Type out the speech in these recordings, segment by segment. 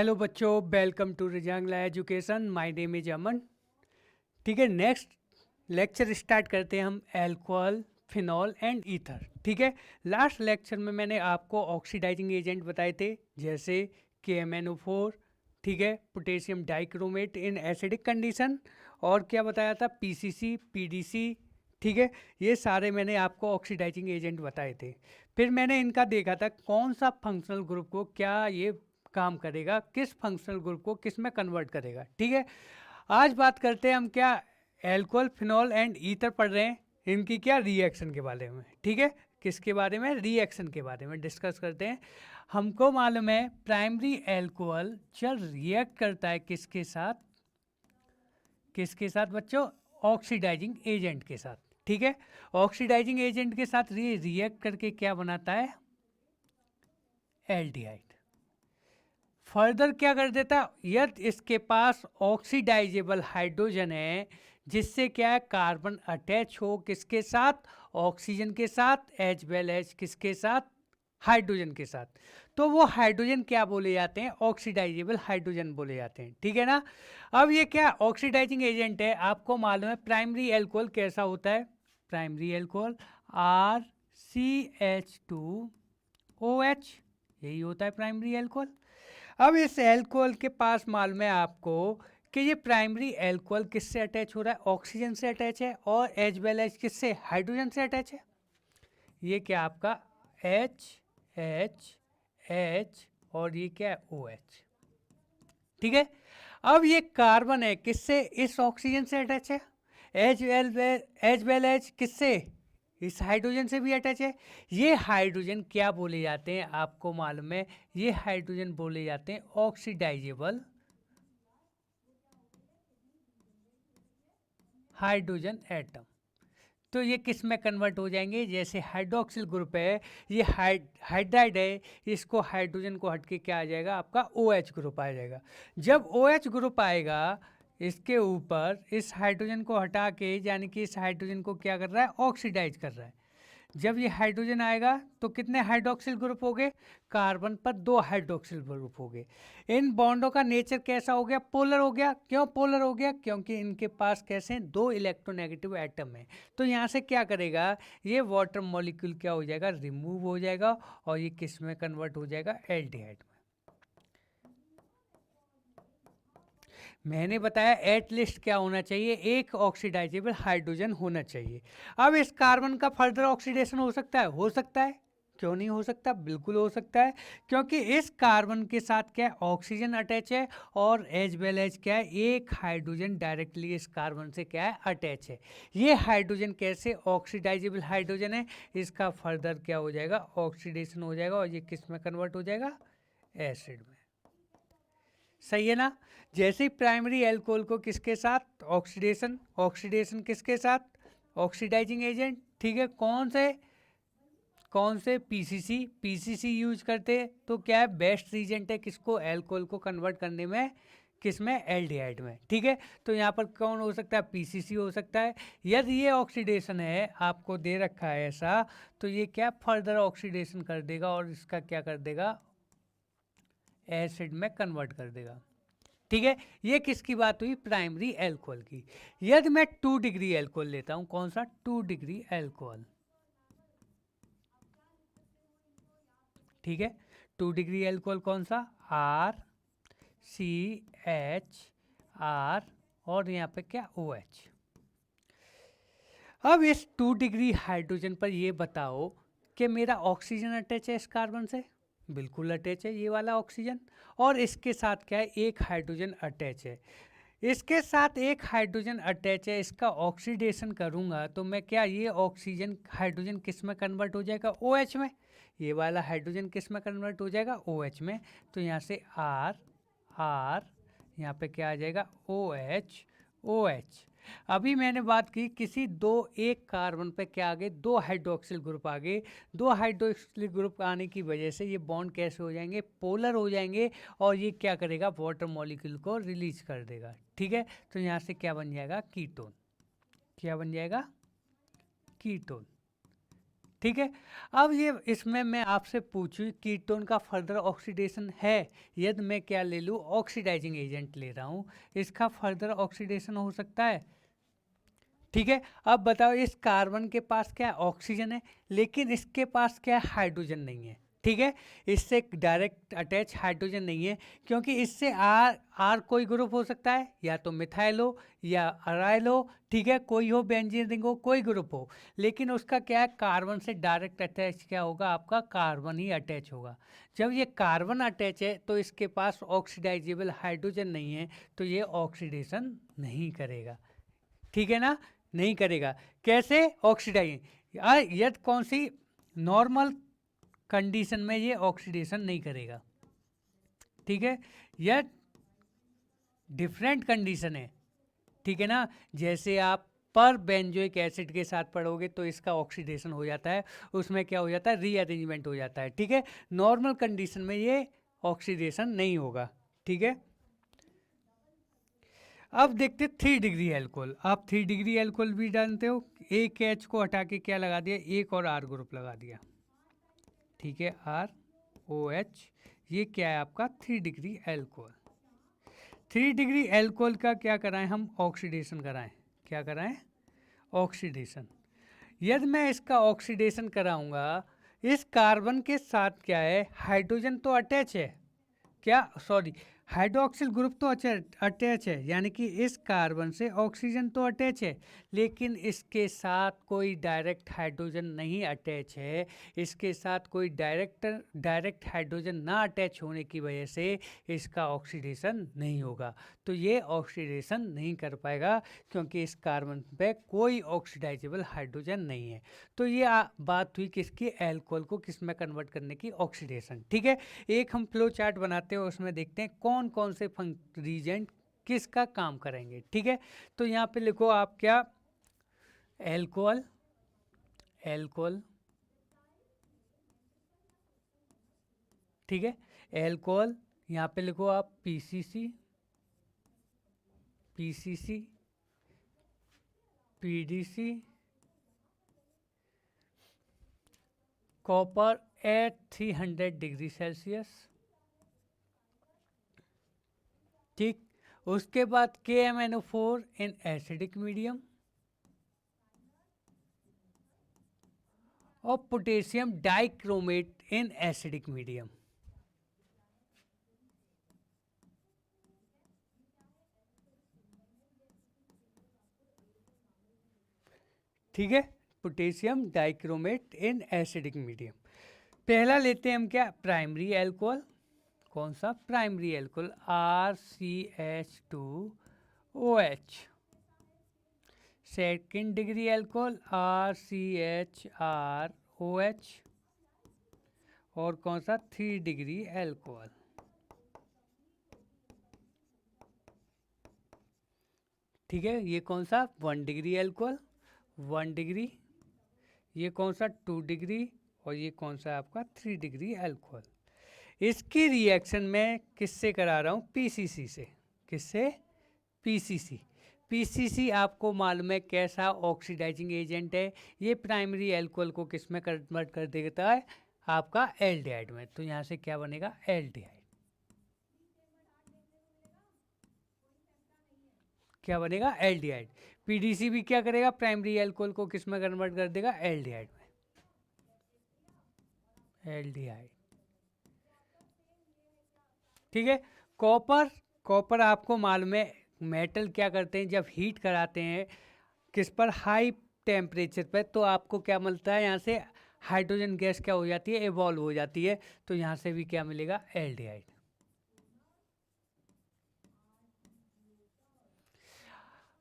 Hello बच्चों, welcome to Rezangla education. My name is Aman. ठीक है, नेक्स्ट लेक्चर स्टार्ट करते हैं हम अल्कोहल, फिनॉल एंड ईथर। ठीक है, लास्ट लेक्चर में मैंने आपको ऑक्सीडाइजिंग एजेंट बताए थे जैसे KMnO4, ठीक है, potassium dichromate in acidic condition, और क्या बताया था, PCC, PDC। ठीक है, ये सारे मैंने आपको ऑक्सीडाइजिंग एजेंट बताए थे। फिर मैंने इनका देखा था कौन सा फंक्शनल ग्रुप को क्या ये काम करेगा, किस फंक्शनल ग्रुप को किस में कन्वर्ट करेगा। ठीक है, आज बात करते हैं हम क्या अल्कोहल, फिनॉल एंड ईथर पढ़ रहे हैं, इनकी क्या रिएक्शन के बारे में। ठीक है, किसके बारे में, रिएक्शन के बारे में डिस्कस करते हैं। हमको मालूम है प्राइमरी अल्कोहल जब रिएक्ट करता है किसके साथ, किसके साथ बच्चों, ऑक्सीडाइजिंग एजेंट के साथ। ठीक है, ऑक्सीडाइजिंग एजेंट के साथ रिएक्ट करके क्या बनाता है, एल्डिहाइड। फर्दर क्या कर देता है, यदि इसके पास ऑक्सीडाइजेबल हाइड्रोजन है जिससे क्या है कार्बन अटैच हो किसके साथ, ऑक्सीजन के साथ, एच वेल एच किसके साथ, हाइड्रोजन के साथ, तो वो हाइड्रोजन क्या बोले जाते हैं, ऑक्सीडाइजेबल हाइड्रोजन बोले जाते हैं। ठीक है ना। अब ये क्या ऑक्सीडाइजिंग एजेंट है, आपको मालूम है प्राइमरी अल्कोहल कैसा होता है, प्राइमरी अल्कोहल RCH2OH, यही होता है प्राइमरी अल्कोहल। अब इस एल्कोहल के पास मालूम है आपको कि ये प्राइमरी एल्कोहल किससे अटैच हो रहा है, ऑक्सीजन से अटैच है, और एच वेल एच किससे, हाइड्रोजन से अटैच है। ये क्या आपका H H H और ये क्या है OH। ठीक है, अब ये कार्बन है किससे, इस ऑक्सीजन से अटैच है, एच वेल एच किससे, इस हाइड्रोजन से भी अटैच है। ये हाइड्रोजन क्या बोले जाते हैं आपको मालूम है, ये हाइड्रोजन बोले जाते हैं ऑक्सीडाइजेबल हाइड्रोजन एटम। तो ये किस में कन्वर्ट हो जाएंगे, जैसे हाइड्रोक्सिल ग्रुप है, ये हाइड्राइड है, इसको हाइड्रोजन को हटके क्या आ जाएगा, आपका OH ग्रुप आ जाएगा। जब OH ग्रुप आएगा इसके ऊपर, इस हाइड्रोजन को हटा के, यानी कि इस हाइड्रोजन को क्या कर रहा है, ऑक्सीडाइज कर रहा है। जब ये हाइड्रोजन आएगा तो कितने हाइड्रोक्सिल ग्रुप हो गए, कार्बन पर 2 हाइड्रोक्सिल ग्रुप हो गए। इन बॉन्डों का नेचर कैसा हो गया, पोलर हो गया। क्यों पोलर हो गया, क्योंकि इनके पास कैसे 2 इलेक्ट्रोनेगेटिव एटम है। तो यहाँ से क्या करेगा, ये वाटर मॉलिक्यूल क्या हो जाएगा, रिमूव हो जाएगा, और ये किस में कन्वर्ट हो जाएगा, एल्डिहाइड में। मैंने बताया एटलीस्ट क्या होना चाहिए, एक ऑक्सीडाइजेबल हाइड्रोजन होना चाहिए। अब इस कार्बन का फर्दर ऑक्सीडेशन हो सकता है, हो सकता है, क्यों नहीं हो सकता, बिल्कुल हो सकता है, क्योंकि इस कार्बन के साथ क्या है, ऑक्सीजन अटैच है, और एच वेल एच क्या है, एक हाइड्रोजन डायरेक्टली इस कार्बन से क्या है, अटैच है। ये हाइड्रोजन कैसे ऑक्सीडाइजेबल हाइड्रोजन है, इसका फर्दर क्या हो जाएगा, ऑक्सीडेशन हो जाएगा, और ये किस में कन्वर्ट हो जाएगा, एसिड में। सही है ना। जैसे ही प्राइमरी अल्कोहल को किसके साथ, ऑक्सीडेशन, ऑक्सीडेशन किसके साथ, ऑक्सीडाइजिंग एजेंट। ठीक है, कौन से पीसीसी यूज करते हैं, तो क्या है, बेस्ट रीजेंट है किसको, अल्कोहल को कन्वर्ट करने में, किसमें, एल्डिहाइड में। ठीक है, तो यहाँ पर कौन हो सकता है, पीसीसी हो सकता है। यदि ये ऑक्सीडेशन है, आपको दे रखा है ऐसा, तो ये क्या फर्दर ऑक्सीडेशन कर देगा और इसका क्या कर देगा, एसिड में कन्वर्ट कर देगा। ठीक है, ये किसकी बात हुई, प्राइमरी अल्कोहल की। यदि मैं 2 डिग्री अल्कोहल लेता हूं, कौन सा, 2 डिग्री अल्कोहल। ठीक है, 2 डिग्री अल्कोहल कौन सा, RCHR, और यहाँ पे क्या, OH। अब इस 2 डिग्री हाइड्रोजन पर ये बताओ कि मेरा ऑक्सीजन अटैच है इस कार्बन से, बिल्कुल अटैच है ये वाला ऑक्सीजन, और इसके साथ क्या है, एक हाइड्रोजन अटैच है। इसके साथ एक हाइड्रोजन अटैच है, इसका ऑक्सीडेशन करूंगा तो मैं क्या, ये ऑक्सीजन हाइड्रोजन किस में कन्वर्ट हो जाएगा, OH में। ये वाला हाइड्रोजन किस में कन्वर्ट हो जाएगा, OH में। तो यहाँ से R, यहाँ पे क्या आ जाएगा, OH। अभी मैंने बात की किसी एक कार्बन पे क्या आ गए, 2 हाइड्रोक्सिल ग्रुप आ गए। 2 हाइड्रोक्सिल ग्रुप आने की वजह से ये बॉन्ड कैसे हो जाएंगे, पोलर हो जाएंगे, और ये क्या करेगा, वाटर मॉलिक्यूल को रिलीज कर देगा। ठीक है, तो यहाँ से क्या बन जाएगा, कीटोन। क्या बन जाएगा, कीटोन। ठीक है। अब ये इसमें मैं आपसे पूछूं कीटोन का फर्दर ऑक्सीडेशन है, यदि मैं क्या ले लूँ, ऑक्सीडाइजिंग एजेंट ले रहा हूँ, इसका फर्दर ऑक्सीडेशन हो सकता है। ठीक है। अब बताओ, इस कार्बन के पास क्या है, ऑक्सीजन है, लेकिन इसके पास क्या है, हाइड्रोजन नहीं है। ठीक है। इससे डायरेक्ट अटैच हाइड्रोजन नहीं है, क्योंकि इससे आर आर कोई ग्रुप हो सकता है, या तो मिथाइल हो या अराइल हो, ठीक है, कोई हो, बेंजीन रिंग हो, कोई ग्रुप हो, लेकिन उसका क्या है, कार्बन से डायरेक्ट अटैच क्या होगा, आपका कार्बन ही अटैच होगा। जब ये कार्बन अटैच है तो इसके पास ऑक्सीडाइजेबल हाइड्रोजन नहीं है, तो ये ऑक्सीडेशन नहीं करेगा। ठीक है ना, नहीं करेगा। कैसे ऑक्सीडाइज, यदि कौन सी नॉर्मल कंडीशन में ये ऑक्सीडेशन नहीं करेगा। ठीक है। यह डिफरेंट कंडीशन है, ठीक है ना, जैसे आप पर बेंजोइक एसिड के साथ पढ़ोगे तो इसका ऑक्सीडेशन हो जाता है, उसमें क्या हो जाता है, रीअरेंजमेंट हो जाता है। ठीक है। नॉर्मल कंडीशन में ये ऑक्सीडेशन नहीं होगा। ठीक है। अब देखते 3 डिग्री एल्कोहल। आप 3 डिग्री एल्कोहल भी जानते हो, एक एच को हटा के क्या लगा दिया, एक और आर ग्रुप लगा दिया। ठीक है, आर ओ एच, ये क्या है आपका 3 डिग्री एल्कोहल। 3 डिग्री एल्कोहल का क्या कराएं हम, ऑक्सीडेशन कराएं। क्या कराएं, ऑक्सीडेशन। यदि मैं इसका ऑक्सीडेशन कराऊंगा, इस कार्बन के साथ क्या है, हाइड्रोजन तो अटैच है, क्या सॉरी, हाइड्रोक्सिल ग्रुप तो अटैच है, यानी कि इस कार्बन से ऑक्सीजन तो अटैच है, लेकिन इसके साथ कोई डायरेक्ट हाइड्रोजन नहीं अटैच है। इसके साथ कोई डायरेक्ट हाइड्रोजन ना अटैच होने की वजह से इसका ऑक्सीडेशन नहीं होगा। तो ये ऑक्सीडेशन नहीं कर पाएगा, क्योंकि इस कार्बन पे कोई ऑक्सीडाइजेबल हाइड्रोजन नहीं है। तो ये बात हुई किसकी, एल्कोहल को किस में कन्वर्ट करने की, ऑक्सीडेशन। ठीक है। एक हम फ्लो चार्ट बनाते हैं, उसमें देखते हैं कौन कौन से रीजेंट किसका काम करेंगे। ठीक है। तो यहाँ पे लिखो आप क्या, एल्कोहल, एल्कोहल, ठीक है, एल्कोहल, यहाँ पे लिखो आप PCC, PCC, PDC, copper at 300 degree Celsius. ठीक। उसके बाद KMnO4 इन एसिडिक मीडियम, और potassium dichromate in acidic medium. ठीक है, potassium dichromate in acidic medium. पहला लेते हैं हम क्या, प्राइमरी एल्कोहल। कौन सा, primary alcohol, RCH2OH। Second degree alcohol, RCHROH। और कौन सा, 3 डिग्री एल्कोहल। ठीक है, ये कौन सा, 1 डिग्री एल्कोहल, 1 डिग्री। ये कौन सा, 2 डिग्री। और ये कौन सा आपका 3 डिग्री एल्कोहल। इसकी रिएक्शन मैं किससे करा रहा हूँ, पीसीसी से। किससे, पीसीसी। पीसीसी आपको मालूम है कैसा ऑक्सीडाइजिंग एजेंट है, ये प्राइमरी एल्कोहल को किस में कन्वर्ट कर देता है, आपका एल्डिहाइड में। तो यहाँ से क्या बनेगा, एल्डिहाइड। क्या बनेगा, एल्डिहाइड। पीडीसी भी क्या करेगा, प्राइमरी एल्कोहल को किस में कन्वर्ट कर देगा, एल्डिहाइड में, एल्डिहाइड। ठीक है। कॉपर, कॉपर आपको मालूम है मेटल क्या करते हैं, जब हीट कराते हैं किस पर, हाई टेम्परेचर पर, तो आपको क्या मिलता है, यहाँ से हाइड्रोजन गैस क्या हो जाती है, इवॉल्व हो जाती है। तो यहाँ से भी क्या मिलेगा, एल्डिहाइड।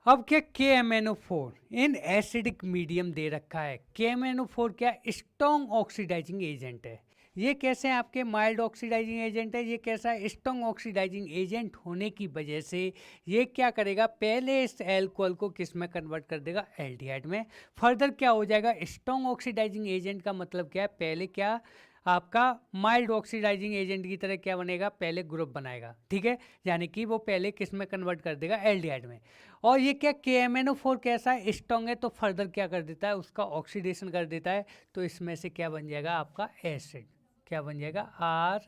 अब क्या, KMnO4 इन एसिडिक मीडियम दे रखा है। KMnO4 क्या, स्ट्रॉन्ग ऑक्सीडाइजिंग एजेंट है। ये कैसे आपके माइल्ड ऑक्सीडाइजिंग एजेंट है, ये कैसा स्ट्रॉन्ग ऑक्सीडाइजिंग एजेंट होने की वजह से ये क्या करेगा, पहले इस एल्कोहल को किस में कन्वर्ट कर देगा, एल्डिहाइड में। फर्दर क्या हो जाएगा, स्ट्रॉन्ग ऑक्सीडाइजिंग एजेंट का मतलब क्या है, पहले क्या आपका माइल्ड ऑक्सीडाइजिंग एजेंट की तरह क्या बनेगा, पहले ग्रुप बनाएगा, ठीक है, यानी कि वो पहले किस में कन्वर्ट कर देगा, एल्डिहाइड में। और ये क्या KMnO4 कैसा है, स्ट्रॉन्ग है, तो फर्दर क्या कर देता है, उसका ऑक्सीडेशन कर देता है, तो इसमें से क्या बन जाएगा आपका एसिड, क्या बन जाएगा R,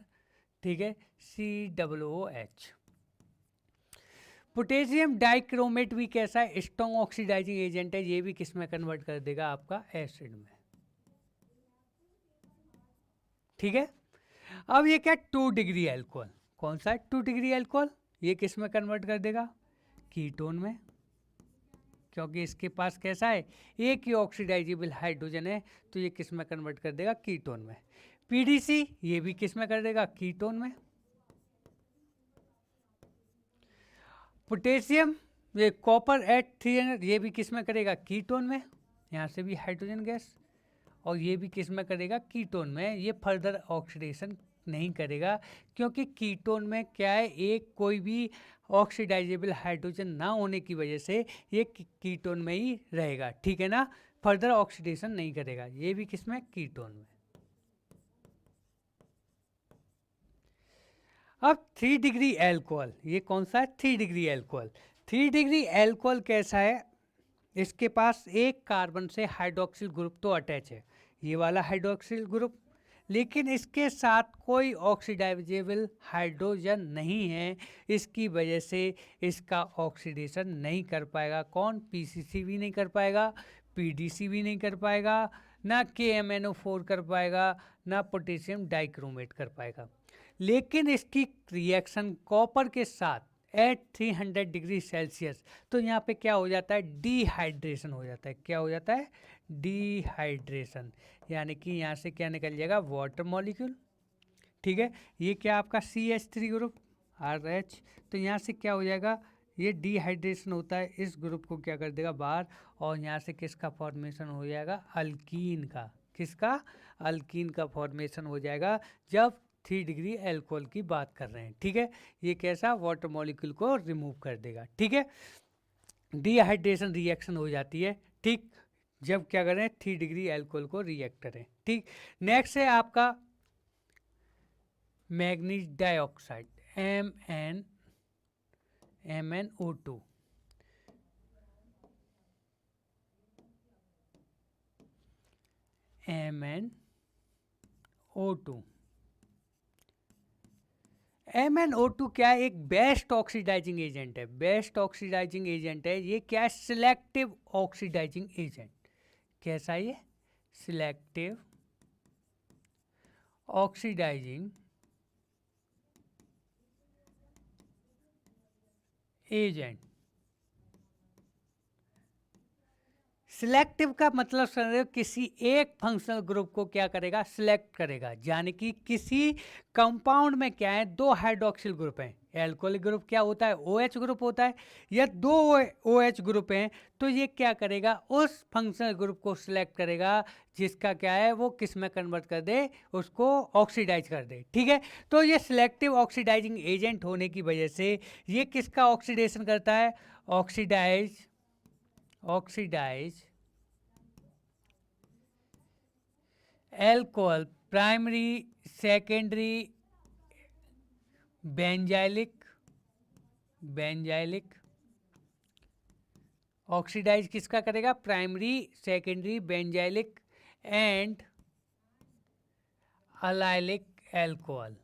ठीक है, COOH। पोटेशियम डाइक्रोमेट भी कैसा है, स्ट्रॉन्ग ऑक्सीडाइजिंग एजेंट है, ये भी किस में कन्वर्ट कर देगा, आपका एसिड में, ठीक है। अब ये क्या 2 डिग्री एल्कोहल, कौन सा है 2 डिग्री एल्कोहल, ये किस में कन्वर्ट कर देगा, कीटोन में, क्योंकि इसके पास कैसा है, एक ही ऑक्सीडाइजेबल हाइड्रोजन है, तो ये किस में कन्वर्ट कर देगा, कीटोन में। PDC ये भी किस में कर देगा, कीटोन में। पोटेशियम ये कॉपर एट 300 ये भी किस में करेगा, कीटोन में, यहाँ से भी हाइड्रोजन गैस, और ये भी किस में करेगा, कीटोन में। ये फर्दर ऑक्सीडेशन नहीं करेगा, क्योंकि कीटोन में क्या है, एक कोई भी ऑक्सीडाइजेबल हाइड्रोजन ना होने की वजह से ये कीटोन में ही रहेगा, ठीक है ना, फर्दर ऑक्सीडेशन नहीं करेगा, ये भी किस में, कीटोन में। अब 3 डिग्री एल्कोहल, ये कौन सा है, 3 डिग्री एल्कोहल। 3 डिग्री एल्कोहल कैसा है, इसके पास एक कार्बन से हाइड्रोक्सिल ग्रुप तो अटैच है, ये वाला हाइड्रोक्सिल ग्रुप, लेकिन इसके साथ कोई ऑक्सीडाइजेबल हाइड्रोजन नहीं है, इसकी वजह से इसका ऑक्सीडेशन नहीं कर पाएगा, कौन, PCC भी नहीं कर पाएगा, PDC भी नहीं कर पाएगा, ना KMnO4 कर पाएगा, ना पोटेशियम डाइक्रोमेट कर पाएगा। लेकिन इसकी रिएक्शन कॉपर के साथ एट 300 डिग्री सेल्सियस, तो यहाँ पे क्या हो जाता है, डिहाइड्रेशन हो जाता है, क्या हो जाता है, डिहाइड्रेशन, यानी कि यहाँ से क्या निकल जाएगा, वाटर मॉलिक्यूल, ठीक है। ये क्या आपका CH3 ग्रुप RH, तो यहाँ से क्या हो जाएगा, ये डिहाइड्रेशन होता है, इस ग्रुप को क्या कर देगा बाहर, और यहाँ से किसका फॉर्मेशन हो जाएगा, अल्कीन का, किसका, अल्कीन का फॉर्मेशन हो जाएगा, जब 3 डिग्री एल्कोहल की बात कर रहे हैं, ठीक है। ये कैसा, वाटर मॉलिक्यूल को रिमूव कर देगा, ठीक है, डिहाइड्रेशन रिएक्शन हो जाती है, ठीक, जब क्या करें, 3 डिग्री एल्कोहल को रिएक्ट करें, ठीक। नेक्स्ट है आपका manganese dioxide, MnO2, MnO2। MnO2 क्या है, एक बेस्ट ऑक्सीडाइजिंग एजेंट है, बेस्ट ऑक्सीडाइजिंग एजेंट है, ये क्या है, सिलेक्टिव ऑक्सीडाइजिंग एजेंट, कैसा है ये, सिलेक्टिव ऑक्सीडाइजिंग एजेंट। सिलेक्टिव का मतलब समझो, किसी एक फंक्शनल ग्रुप को क्या करेगा, सिलेक्ट करेगा, यानी कि किसी कंपाउंड में क्या है, 2 हाइड्रोक्सिल ग्रुप हैं, एल्कोहलिक ग्रुप क्या होता है, OH ग्रुप होता है, या 2 OH ग्रुप हैं, तो ये क्या करेगा, उस फंक्शनल ग्रुप को सिलेक्ट करेगा जिसका क्या है, वो किस में कन्वर्ट कर दे, उसको ऑक्सीडाइज कर दे, ठीक है। तो ये सिलेक्टिव ऑक्सीडाइजिंग एजेंट होने की वजह से ये किसका ऑक्सीडेशन करता है, oxidise alcohol, primary, secondary, benzylic oxidise किसका करेगा, primary, secondary, benzylic and allylic alcohol.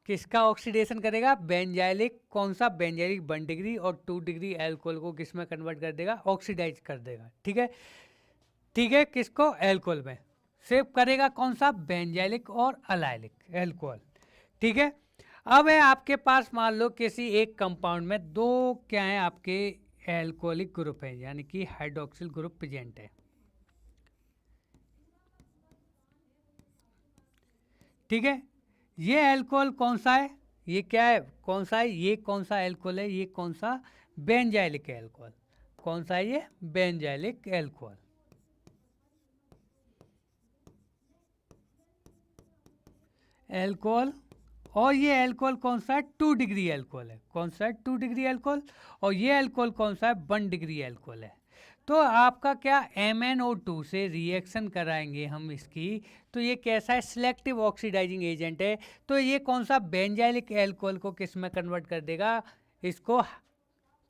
किसका ऑक्सीडेशन करेगा, बेंजाइलिक, कौन सा, बेंजाइलिक 1 डिग्री, और 2 डिग्री एल्कोहल को किस में कन्वर्ट कर देगा, ऑक्सीडाइज कर देगा, ठीक है, ठीक है, किसको, एल्कोहल में, सिर्फ करेगा कौन सा, बेंजाइलिक और अलाइलिक एल्कोहल, ठीक है। अब है आपके पास, मान लो किसी एक कंपाउंड में 2 क्या है आपके एल्कोहलिक ग्रुप है, यानी कि हाइड्रोक्सिल ग्रुप प्रेजेंट है, ठीक है। ये एल्कोहल कौन सा है, ये क्या है, कौन सा है, ये कौन सा एल्कोहल है, ये कौन सा, बेंजाइलिक एल्कोहल, कौन सा है ये, बेंजाइलिक एल्कोहल, एल्कोहल। और ये एल्कोहल कौन सा है, 2 डिग्री एल्कोहल है, कौन सा है, 2 डिग्री एल्कोहल। और ये एल्कोहल कौन सा है, 1 डिग्री एल्कोहल है। तो आपका क्या MnO2 से रिएक्शन कराएंगे हम इसकी, तो ये कैसा है, सिलेक्टिव ऑक्सीडाइजिंग एजेंट है। तो ये कौन सा, बेंजाइलिक एल्कोहल को किस में कन्वर्ट कर देगा, इसको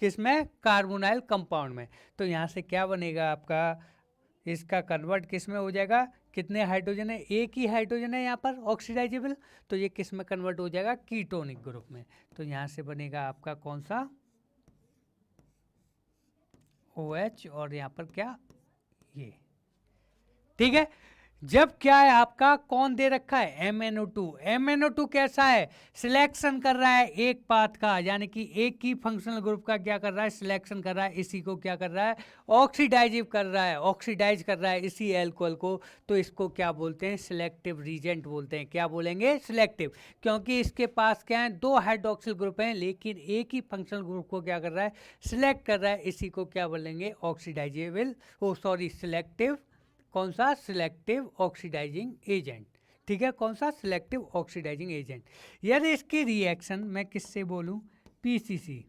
किस में, कार्बोनाइल कंपाउंड में। तो यहाँ से क्या बनेगा आपका, इसका कन्वर्ट किस में हो जाएगा, कितने हाइड्रोजन है, एक ही हाइड्रोजन है यहाँ पर ऑक्सीडाइजेबल, तो ये किस में कन्वर्ट हो जाएगा, कीटोनिक ग्रुप में। तो यहाँ से बनेगा आपका कौन सा, OH, और यहाँ पर क्या, ये, ठीक है। जब क्या है आपका, कौन दे रखा है, MnO2। MnO2 कैसा है, सिलेक्शन कर रहा है एक पाथ का, यानी कि एक ही फंक्शनल ग्रुप का क्या कर रहा है, सिलेक्शन कर रहा है, इसी को क्या कर रहा है, ऑक्सीडाइज कर रहा है, ऑक्सीडाइज कर रहा है इसी एल्कोहल को। तो इसको क्या बोलते हैं, सिलेक्टिव रीजेंट बोलते हैं। क्या बोलेंगे, सिलेक्टिव, क्योंकि इसके पास क्या है, दो हाइड्रोक्सिल ग्रुप हैं, लेकिन एक ही फंक्शनल ग्रुप को क्या कर रहा है, सिलेक्ट कर रहा है, इसी को क्या बोलेंगे, ऑक्सीडाइजेबल, सिलेक्टिव, कौन सा, सिलेक्टिव ऑक्सीडाइजिंग एजेंट। ठीक है, कौन सा, सिलेक्टिव ऑक्सीडाइजिंग एजेंट। यदि इसकी रिएक्शन मैं किससे बोलूं, पीसीसी।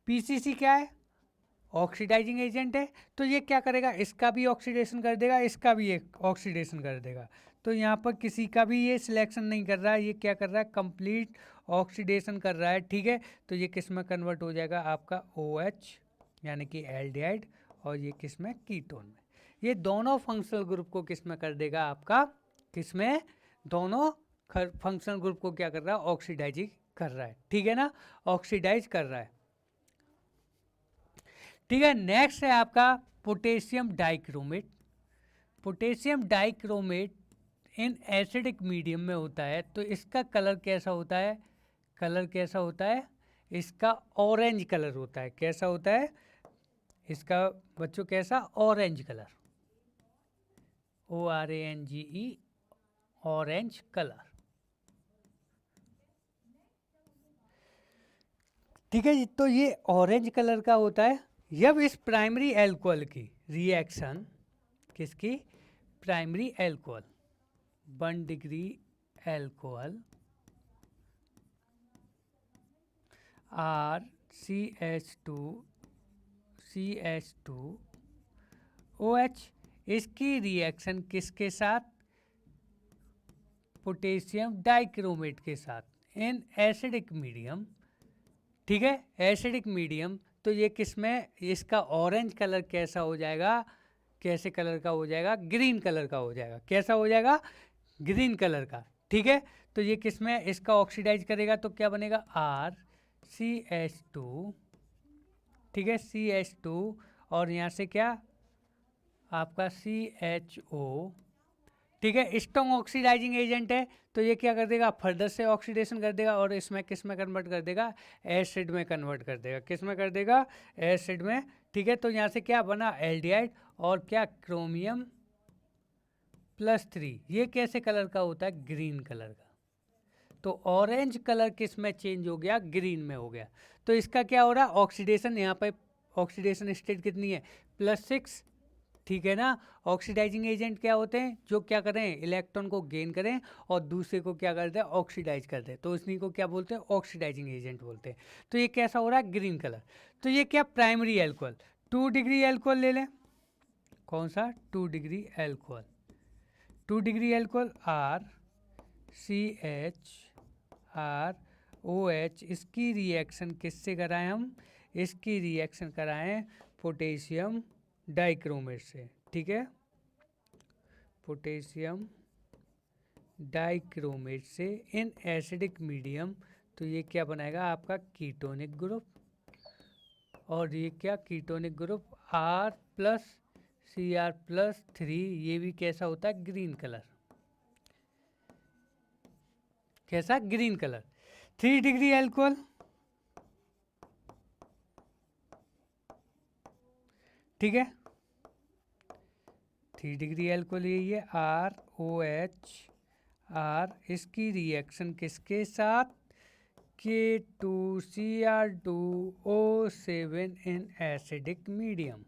पीसीसी क्या है, ऑक्सीडाइजिंग एजेंट है। तो ये क्या करेगा, इसका भी ऑक्सीडेशन कर देगा, इसका भी एक ऑक्सीडेशन कर देगा। तो यहाँ पर किसी का भी ये सिलेक्शन नहीं कर रहा है, ये क्या कर रहा है, कंप्लीट ऑक्सीडेशन कर रहा है। ठीक है, तो ये किस में कन्वर्ट हो जाएगा आपका, OH, यानी कि एल्डिहाइड, और ये किस में, कीटोन में। ये दोनों फंक्शनल ग्रुप को किस में कर देगा आपका, किस में, दोनों फंक्शनल ग्रुप को क्या कर रहा है, ऑक्सीडाइज कर रहा है। ठीक है ना, ऑक्सीडाइज कर रहा है। ठीक है, नेक्स्ट है आपका potassium dichromate. Potassium dichromate in acidic medium में होता है। तो इसका कलर कैसा होता है, कलर कैसा होता है, इसका ऑरेंज कलर होता है। कैसा होता है इसका बच्चों, कैसा, orange colour, ORANGE, orange colour. ठीक है जी, तो ये ऑरेंज कलर का होता है। जब इस प्राइमरी एल्कोहल की रिएक्शन, किसकी, primary alcohol, 1 degree alcohol RCH2OH, इसकी रिएक्शन किसके साथ, पोटेशियम डाइक्रोमेट के साथ इन एसिडिक मीडियम। ठीक है, एसिडिक मीडियम। तो ये किस में, इसका ऑरेंज कलर कैसा हो जाएगा, कैसे कलर का हो जाएगा, ग्रीन कलर का हो जाएगा। कैसा हो जाएगा, ग्रीन कलर का। ठीक है, तो ये किस में, इसका ऑक्सीडाइज करेगा, तो क्या बनेगा, RCH2। ठीक है, CH2, और यहाँ से क्या, आपका CHO। ठीक है, स्ट्रॉन्ग ऑक्सीडाइजिंग एजेंट है। तो ये क्या कर देगा, फर्दर से ऑक्सीडेशन कर देगा, और इसमें किस में कन्वर्ट कर देगा, एसिड में कन्वर्ट कर देगा। किस में कर देगा, एसिड में। ठीक है, तो यहाँ से क्या बना, एल्डिहाइड, और क्या, क्रोमियम +3। ये कैसे कलर का होता है, ग्रीन कलर का। तो ऑरेंज कलर किस में चेंज हो गया, ग्रीन में हो गया। तो इसका क्या हो रहा है, ऑक्सीडेशन, यहाँ पे ऑक्सीडेशन स्टेट कितनी है, +6। ठीक है ना, ऑक्सीडाइजिंग एजेंट क्या होते हैं, जो क्या करें, इलेक्ट्रॉन को गेन करें और दूसरे को क्या करते हैं, ऑक्सीडाइज करते हैं। तो उसी को क्या बोलते हैं, ऑक्सीडाइजिंग एजेंट बोलते हैं। तो ये कैसा हो रहा है, ग्रीन कलर। तो ये क्या, प्राइमरी एल्कोहल। 2 डिग्री एल्कोहल ले लें, कौन सा, 2 degree alcohol. 2 degree alcohol RCH, इसकी रिएक्शन किससे कराएं हम, इसकी रिएक्शन कराएं पोटेशियम डाइक्रोमेट से। ठीक है, पोटेशियम डाइक्रोमेट से इन एसिडिक मीडियम। तो ये क्या बनाएगा आपका, कीटोनिक ग्रुप, और ये क्या, कीटोनिक ग्रुप R+Cr+3। ये भी कैसा होता है, ग्रीन कलर। कैसा, ग्रीन कलर। 3 degree alcohol. ठीक है, 3 डिग्री एल्कोहल यही है, ROH, इसकी रिएक्शन किसके साथ, K2Cr2O7 इन एसिडिक मीडियम।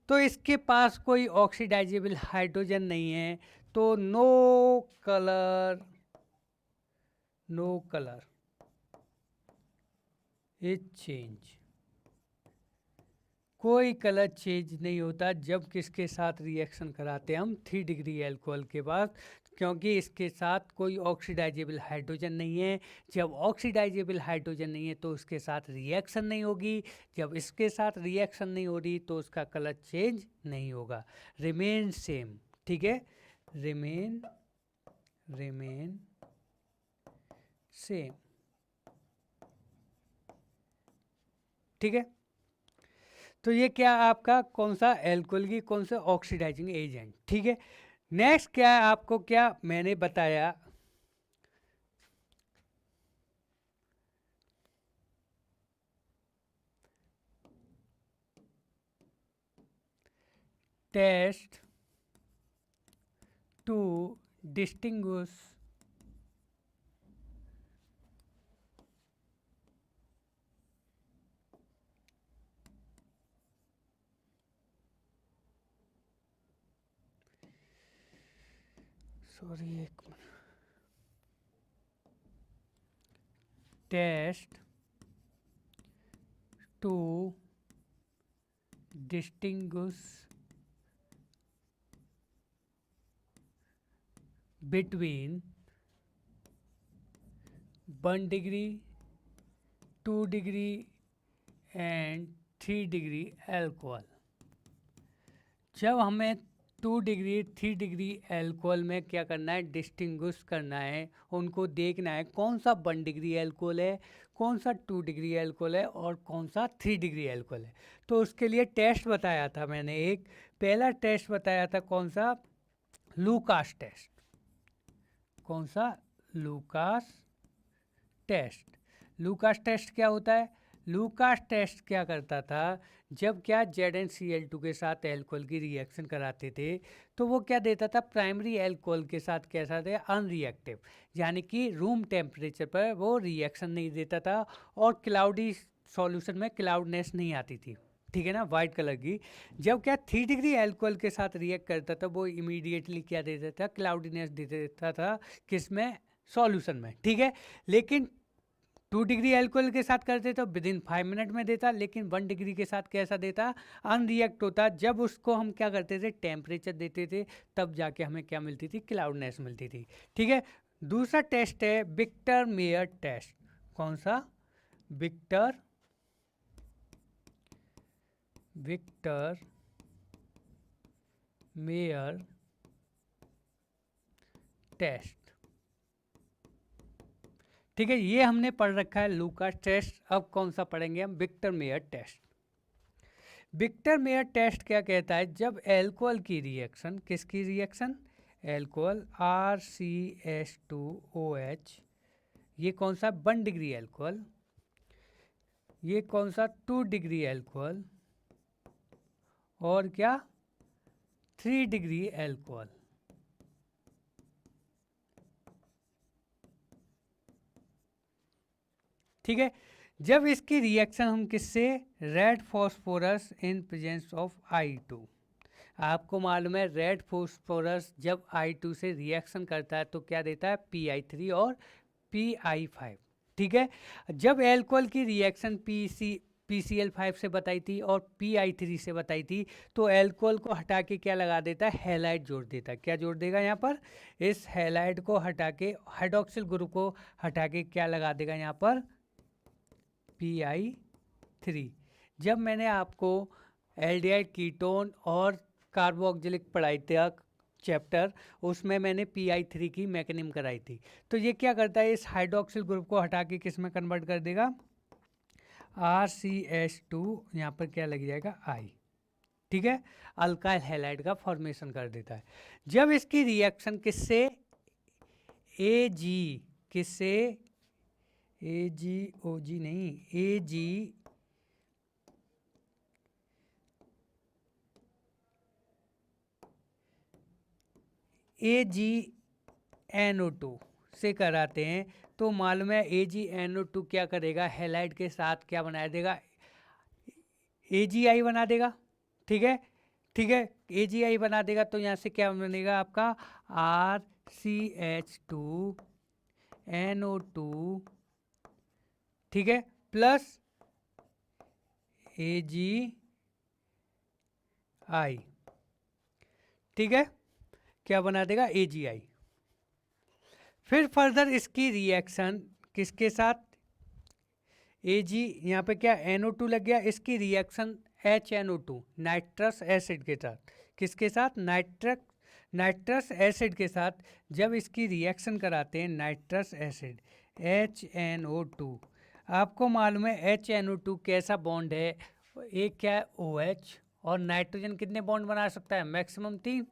तो इसके पास कोई ऑक्सीडाइजेबल हाइड्रोजन नहीं है, तो नो कलर इज चेंज, कोई कलर चेंज नहीं होता जब किसके साथ रिएक्शन कराते हैं हम 3 डिग्री एल्कोहल के बाद, क्योंकि इसके साथ कोई ऑक्सीडाइजेबल हाइड्रोजन नहीं है। जब ऑक्सीडाइजेबल हाइड्रोजन नहीं है तो उसके साथ रिएक्शन नहीं होगी, जब इसके साथ रिएक्शन नहीं हो रही तो उसका कलर चेंज नहीं होगा, रिमेन सेम। ठीक है, रिमेन सेम। ठीक है, तो ये क्या आपका कौन सा एल्कोहल की कौन सा ऑक्सीडाइजिंग एजेंट। ठीक है, नेक्स्ट क्या है, आपको क्या मैंने बताया, टेस्ट टू डिस्टिंग्विश सॉरी एक minute, test to distinguish between 1 degree 2 degree and 3 degree alcohol. जब हमें 2 डिग्री 3 डिग्री एल्कोहल में क्या करना है, डिस्टिंग्विश करना है, उनको देखना है कौन सा 1 डिग्री एल्कोहल है, कौन सा 2 डिग्री एल्कोहल है और कौन सा 3 डिग्री एल्कोहल है। तो उसके लिए टेस्ट बताया था मैंने, एक पहला टेस्ट बताया था कौन सा, लूकास टेस्ट। कौन सा, लूकास टेस्ट। लूकास टेस्ट क्या होता है, लूकास टेस्ट क्या करता था, जब क्या ZnCl2 के साथ एल्कोहल की रिएक्शन कराते थे तो वो क्या देता था, प्राइमरी एल्कोहल के साथ कैसा था, अनरिएक्टिव, यानी कि रूम टेम्परेचर पर वो रिएक्शन नहीं देता था और क्लाउडी सॉल्यूशन में क्लाउडनेस नहीं आती थी। ठीक है ना, वाइट कलर की। जब क्या 3 डिग्री एल्कोहल के साथ रिएक्ट करता था वो इमीडिएटली क्या दे देता था, क्लाउडीनेस दे देता था, किसमें, सॉल्यूशन में। ठीक है, लेकिन 2 डिग्री एल्कोहल के साथ करते तो विद इन 5 मिनट में देता, लेकिन 1 डिग्री के साथ कैसा देता, अनरिएक्ट होता। जब उसको हम क्या करते थे, टेम्परेचर देते थे, तब जाके हमें क्या मिलती थी, क्लाउडनेस मिलती थी। ठीक है, दूसरा टेस्ट है विक्टर मेयर टेस्ट। कौन सा, विक्टर मेयर टेस्ट। ठीक है, ये हमने पढ़ रखा है लूकास टेस्ट। अब कौन सा पढ़ेंगे हम, Victor Meyer test. Victor Meyer test क्या कहता है, जब एल्कोहल की रिएक्शन, किसकी रिएक्शन, एल्कोहल RCH2OH, ये कौन सा 1 डिग्री एल्कोहल, ये कौन सा 2 डिग्री एल्कोहल और क्या 3 डिग्री एल्कोहल। ठीक है, जब इसकी रिएक्शन हम किससे, red phosphorus in presence of I2, आपको मालूम है रेड फॉस्फोरस जब I2 से रिएक्शन करता है तो क्या देता है, Pi3 और Pi5। ठीक है, जब एल्कोहल की रिएक्शन PCl5 से बताई थी और Pi3 से बताई थी तो एल्कोहल को हटा के क्या लगा देता है, हैलाइड जोड़ देता है। क्या जोड़ देगा यहाँ पर, इस हैलाइड को हटा के, हाइड्रोक्सिल ग्रुप को हटा के क्या लगा देगा यहाँ पर, Pi3। जब मैंने आपको एल्डिहाइड कीटोन और कार्बोक्सिलिक पढ़ाई था चैप्टर, उसमें मैंने Pi3 की मैकेनिज्म कराई थी। तो ये क्या करता है, इस हाइड्रोक्सिल ग्रुप को हटा के किस में कन्वर्ट कर देगा, RCH2, यहाँ पर क्या लग जाएगा, I। ठीक है, अल्काइल हैलाइड का फॉर्मेशन कर देता है। जब इसकी रिएक्शन किससे, Ag, किससे, AgOG नहीं, AgNO2 से कराते हैं तो मालूम है AgNO2 क्या करेगा, हैलाइड के साथ क्या बना देगा, AgI बना देगा। ठीक है, ठीक है, AgI बना देगा तो यहाँ से क्या बनेगा आपका, RCH2NO2, ठीक है, प्लस AgNO2 आई, ठीक है, क्या बना देगा AgI। फिर फर्दर इसकी रिएक्शन किसके साथ, Ag यहाँ पे क्या NO2 लग गया, इसकी रिएक्शन HNO2 नाइट्रस एसिड के साथ, किसके साथ, नाइट्रस एसिड के साथ जब इसकी रिएक्शन कराते हैं नाइट्रस एसिड HNO2, आपको मालूम है HNO2 कैसा बॉन्ड है, एक क्या है OH, और नाइट्रोजन कितने बॉन्ड बना सकता है, मैक्सिमम 3,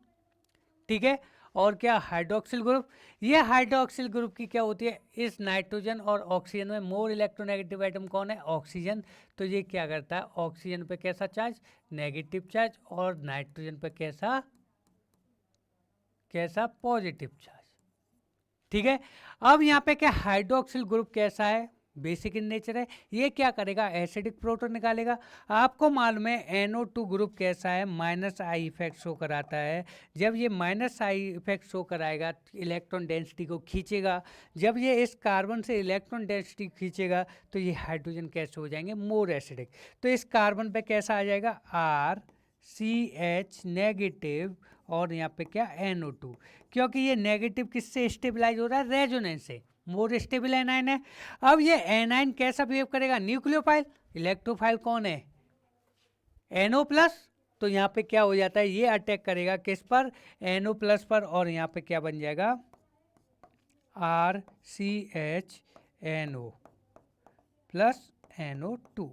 ठीक है। और क्या हाइड्रोक्सिल ग्रुप, ये हाइड्रोक्सिल ग्रुप की क्या होती है, इस नाइट्रोजन और ऑक्सीजन में मोर इलेक्ट्रोनेगेटिव एटम कौन है, ऑक्सीजन, तो ये क्या करता है, ऑक्सीजन पे कैसा चार्ज, नेगेटिव चार्ज, और नाइट्रोजन पे कैसा कैसा पॉजिटिव चार्ज, ठीक है। अब यहाँ पे क्या हाइड्रोक्सिल ग्रुप कैसा है, बेसिक इन नेचर है, ये क्या करेगा, एसिडिक प्रोटोन निकालेगा। आपको मालूम है NO2 ग्रुप कैसा है, माइनस आई इफेक्ट शो कराता है, जब ये माइनस आई इफेक्ट शो कराएगा इलेक्ट्रॉन डेंसिटी को खींचेगा, जब ये इस कार्बन से इलेक्ट्रॉन डेंसिटी खींचेगा तो ये हाइड्रोजन कैसे हो जाएंगे, मोर एसिडिक, तो इस कार्बन पे कैसा आ जाएगा RCH नेगेटिव, और यहाँ पे क्या NO2, क्योंकि ये नेगेटिव किससे स्टेबलाइज हो रहा है, रेजोनेंस से, मोर स्टेबल एनाइन है। अब ये एनाइन कैसा बिहेव करेगा, न्यूक्लियोफाइल, इलेक्ट्रोफाइल कौन है, NO प्लस, तो यहाँ पे क्या हो जाता है, ये अटैक करेगा किस पर, NO प्लस पर, और यहाँ पे क्या बन जाएगा RCHNO प्लस NO2।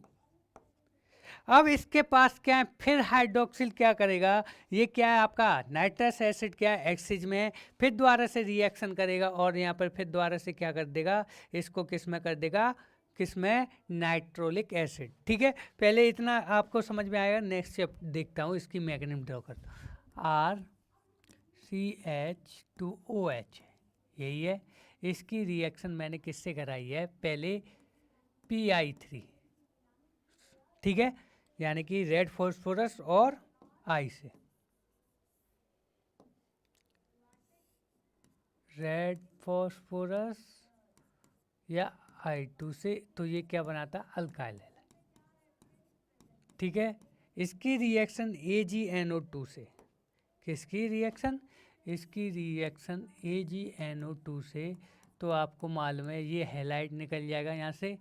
अब इसके पास क्या है, फिर हाइड्रोक्सिल क्या करेगा, ये क्या है आपका नाइट्रस एसिड, क्या है एक्सिज में है, फिर दोबारा से रिएक्शन करेगा और यहाँ पर फिर दोबारा से क्या कर देगा, इसको किस में कर देगा, किस में, नाइट्रोलिक एसिड, ठीक है। पहले इतना आपको समझ में आएगा, नेक्स्ट स्टेप देखता हूँ, इसकी मैकेनिज्म ड्रॉ करता हूँ। RCH2OH यही है, इसकी रिएक्शन मैंने किससे कराई है, पहले Pi3, ठीक है, यानी कि रेड फॉस्फोरस और आई से, रेड फॉस्फोरस या I2 से, तो ये क्या बनाता, अल्काइल है, ठीक है। इसकी रिएक्शन AgNO2 से, किसकी रिएक्शन, इसकी रिएक्शन AgNO2 से, तो आपको मालूम है ये हैलाइड निकल जाएगा यहाँ से,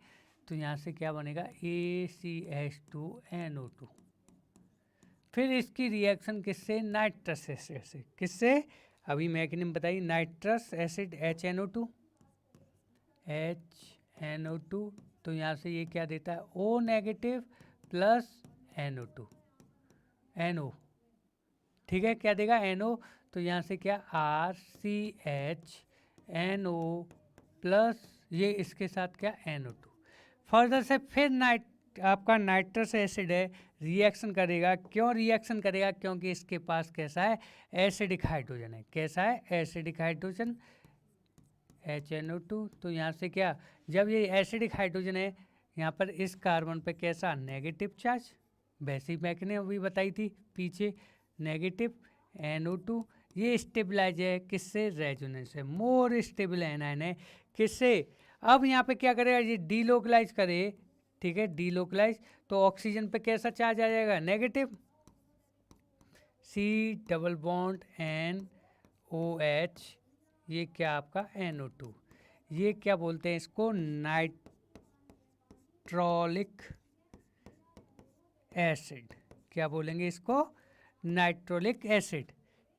तो यहाँ से क्या बनेगा ACH2NO2, फिर इसकी रिएक्शन किससे, नाइट्रस एसिड से, किससे, अभी मैकेनिज्म बताइए, नाइट्रस एसिड HNO2, तो यहाँ से ये क्या देता है O negative plus NO2, NO, ठीक है, क्या देगा NO, तो यहाँ से क्या RCHNO प्लस, ये इसके साथ क्या NO2, फर्दर से फिर आपका नाइट्रस एसिड है, रिएक्शन करेगा, क्यों रिएक्शन करेगा, क्योंकि इसके पास कैसा है, एसिडिक हाइड्रोजन है, कैसा है, एसिडिक हाइड्रोजन HNO2, तो यहाँ से क्या, जब ये एसिडिक हाइड्रोजन है यहाँ पर इस कार्बन पे कैसा, नेगेटिव चार्ज, वैसी मैकेनिज्म अभी बताई थी पीछे, नेगेटिव NO2, ये स्टेबलाइज है किससे, रेजोनेंस से, मोर स्टेबल एनाइन है किससे। अब यहाँ पे क्या करेगा, ये डीलोकलाइज करे, ठीक है, डीलोकलाइज, तो ऑक्सीजन पे कैसा चार्ज आ जाएगा, negative, C double bond NOH, ये क्या आपका NO2, ये क्या बोलते हैं इसको, नाइट्रोलिक एसिड, क्या बोलेंगे इसको, नाइट्रोलिक एसिड,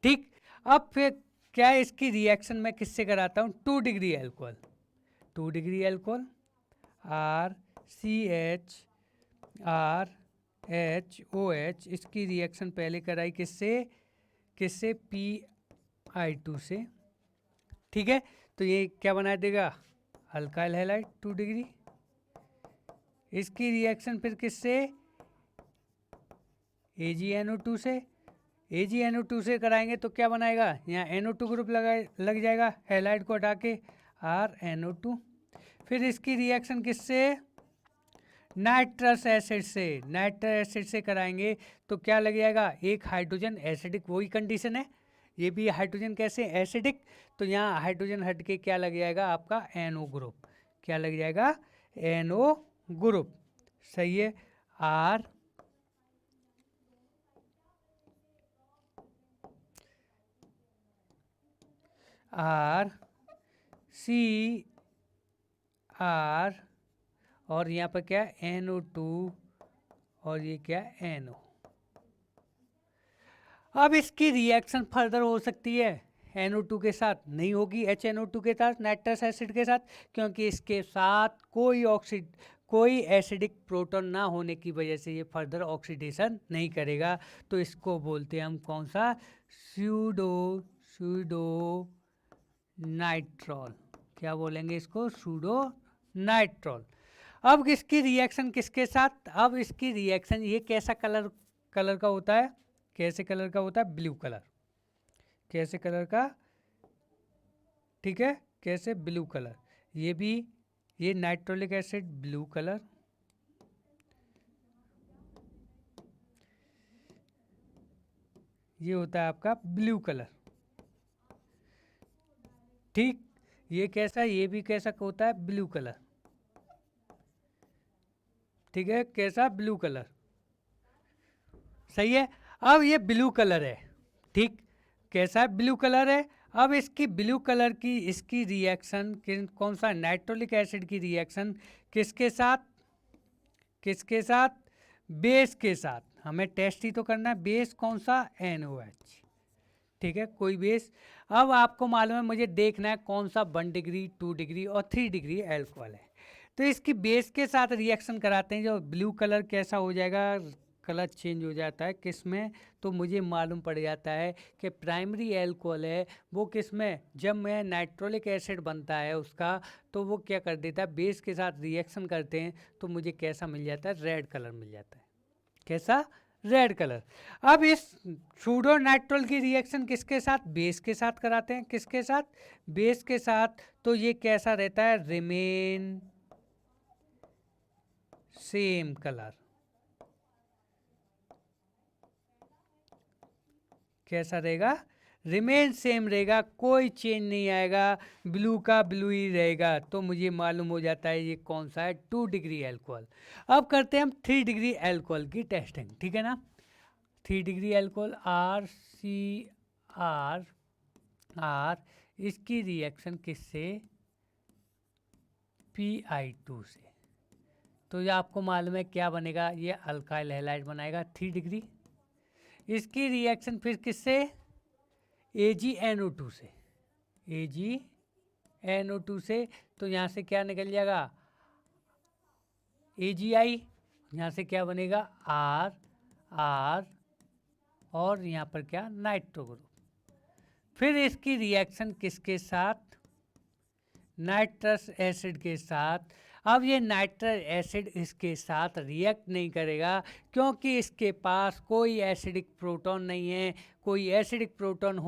ठीक। अब फिर क्या है, इसकी रिएक्शन मैं किससे कराता हूँ, 2 degree alcohol, 2 degree alcohol RCHRHOH, इसकी रिएक्शन पहले कराई किससे, किससे Pi2 से, ठीक है, तो ये क्या बना देगा, अल्काइल हैलाइड 2 डिग्री, इसकी रिएक्शन फिर किससे, AgNO2 से, AgNO2 से कराएंगे तो क्या बनाएगा, यहाँ NO2 ग्रुप लग जाएगा, हैलाइड को हटा के RNO2, फिर इसकी रिएक्शन किससे, नाइट्रस एसिड से, नाइट्रस एसिड से कराएंगे तो क्या लग जाएगा, एक हाइड्रोजन एसिडिक, वही कंडीशन है, ये भी हाइड्रोजन कैसे, एसिडिक, तो यहाँ हाइड्रोजन हट के क्या लग जाएगा आपका NO ग्रुप, क्या लग जाएगा NO ग्रुप, सही है, आर सी आर और यहाँ पर क्या है NO2 और ये क्या है NO। अब इसकी रिएक्शन फर्दर हो सकती है NO2 के साथ, नहीं होगी HNO2 के साथ, नाइट्रस एसिड के साथ, क्योंकि इसके साथ कोई एसिडिक प्रोटॉन ना होने की वजह से ये फर्दर ऑक्सीडेशन नहीं करेगा। तो इसको बोलते हैं हम कौन सा, सूडो नाइट्रॉल। क्या बोलेंगे इसको, सूडो नाइट्रॉल। अब इसकी रिएक्शन किसके साथ, अब इसकी रिएक्शन, ये कैसा कलर का होता है, कैसे कलर का होता है, ब्लू कलर, कैसे कलर का, ठीक है, कैसे, ब्लू कलर। ये भी, ये नाइट्रोलिक एसिड ब्लू कलर, ये होता है आपका ब्लू कलर, ठीक। ये कैसा, ये भी कैसा होता है, ब्लू कलर, ठीक है, कैसा, ब्लू कलर, सही है। अब ये ब्लू कलर है, ठीक, कैसा है, ब्लू कलर है। अब इसकी ब्लू कलर की इसकी रिएक्शन कौन सा, नाइट्रोलिक एसिड की रिएक्शन किसके साथ, किसके साथ, बेस के साथ। हमें टेस्ट ही तो करना है, बेस कौन सा, NOH, ठीक है, कोई बेस। अब आपको मालूम है, मुझे देखना है कौन सा 1 डिग्री 2 डिग्री और 3 डिग्री एल्कोहल है। तो इसकी बेस के साथ रिएक्शन कराते हैं, जो ब्लू कलर कैसा हो जाएगा, कलर चेंज हो जाता है किस में, तो मुझे मालूम पड़ जाता है कि प्राइमरी एल्कोहल है वो किस में, जब मैं नाइट्रोलिक एसिड बनता है उसका, तो वो क्या कर देता है, बेस के साथ रिएक्शन करते हैं तो मुझे कैसा मिल जाता है, रेड कलर मिल जाता है, कैसा, रेड कलर। अब इस सूडो नाइट्रोल की रिएक्शन किसके साथ, बेस के साथ कराते हैं, किसके साथ, बेस के साथ। तो ये कैसा रहता है, रिमेन सेम कलर, कैसा रहेगा, रिमेन सेम रहेगा, कोई चेंज नहीं आएगा, ब्लू का ब्लू ही रहेगा। तो मुझे मालूम हो जाता है ये कौन सा है, 2 डिग्री एल्कोहल। अब करते हैं हम 3 डिग्री एल्कोहल की टेस्टिंग, ठीक है ना। 3 डिग्री एल्कोहल RCR, इसकी रिएक्शन किससे, Pi2 से। तो ये आपको मालूम है क्या बनेगा, ये अल्काइल हैलाइड बनाएगा 3 डिग्री। इसकी रिएक्शन फिर किससे, AgNO2 से, AgNO2 से। तो यहाँ से क्या निकल जाएगा, AgI, यहाँ से क्या बनेगा, R और यहाँ पर क्या, नाइट्रो ग्रुप। फिर इसकी रिएक्शन किसके साथ, नाइट्रस एसिड के साथ। अब ये नाइट्रस एसिड इसके साथ रिएक्ट नहीं करेगा, क्योंकि इसके पास कोई एसिडिक प्रोटॉन नहीं है, कोई एसिडिक प्रोटॉन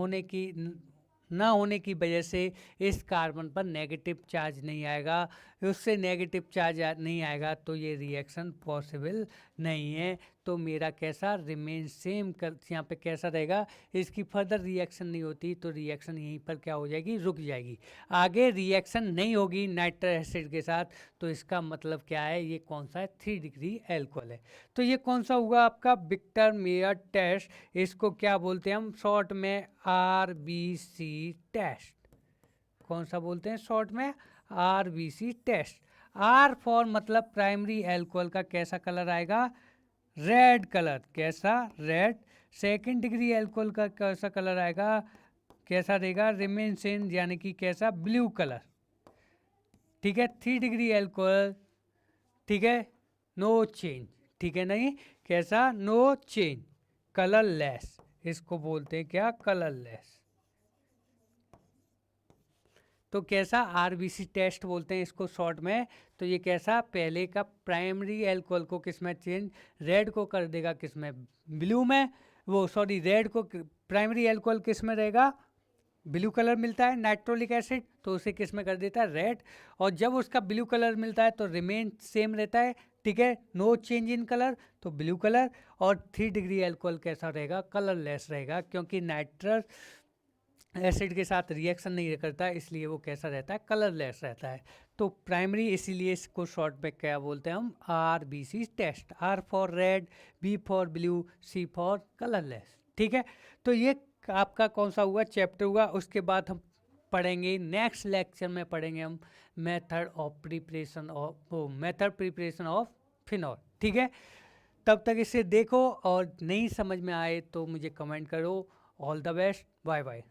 ना होने की वजह से इस कार्बन पर नेगेटिव चार्ज नहीं आएगा, उससे नेगेटिव चार्ज नहीं आएगा, तो ये रिएक्शन पॉसिबल नहीं है। तो मेरा कैसा, रिमेन सेम यहाँ पे कैसा रहेगा, इसकी फर्दर रिएक्शन नहीं होती, तो रिएक्शन यहीं पर क्या हो जाएगी, रुक जाएगी, आगे रिएक्शन नहीं होगी नाइट्रस एसिड के साथ। तो इसका मतलब क्या है, ये कौन सा है, 3 डिग्री एल्कोहल है। तो ये कौन सा हुआ आपका, विक्टर मेयर टेस्ट। इसको क्या बोलते हैं हम शॉर्ट में, RBC टेस्ट। कौन सा बोलते हैं शॉर्ट में, RBC टेस्ट। R फॉर मतलब प्राइमरी एल्कोहल का कैसा कलर आएगा, रेड कलर, कैसा, रेड। सेकेंड डिग्री एल्कोहल का कैसा कलर आएगा, कैसा रहेगा, रिमेन सेम, यानी कि कैसा, ब्लू कलर, ठीक है। 3 डिग्री एल्कोहल, ठीक है, नो चेंज, ठीक है, नहीं, कैसा, नो चेंज, कलरलेस, इसको बोलते हैं क्या, कलरलेस। तो कैसा, RBC टेस्ट बोलते हैं इसको शॉर्ट में। तो ये कैसा, पहले का प्राइमरी एल्कोहल को किस में चेंज, रेड को कर देगा किस में, ब्लू में, वो सॉरी रेड को, प्राइमरी एल्कोहल किस में रहेगा, ब्लू कलर मिलता है नाइट्रोलिक एसिड, तो उसे किस में कर देता है, रेड। और जब उसका ब्लू कलर मिलता है तो रिमेन सेम रहता है, ठीक है, नो चेंज इन कलर, तो ब्लू कलर। और 3 डिग्री एल्कोहल कैसा रहेगा, कलरलेस रहेगा, क्योंकि नाइट्रस एसिड के साथ रिएक्शन नहीं करता, इसलिए वो कैसा रहता है, कलरलेस रहता है। तो प्राइमरी, इसीलिए इसको शॉर्ट में क्या बोलते हैं हम, RBC test. R for red, B for blue, C for colourless, ठीक है। तो ये आपका कौन सा हुआ, चैप्टर हुआ। उसके बाद हम पढ़ेंगे, नेक्स्ट लेक्चर में पढ़ेंगे हम मेथड प्रिपरेशन ऑफ फिनॉल। ठीक है, तब तक इसे देखो और नहीं समझ में आए तो मुझे कमेंट करो। All the best, bye bye.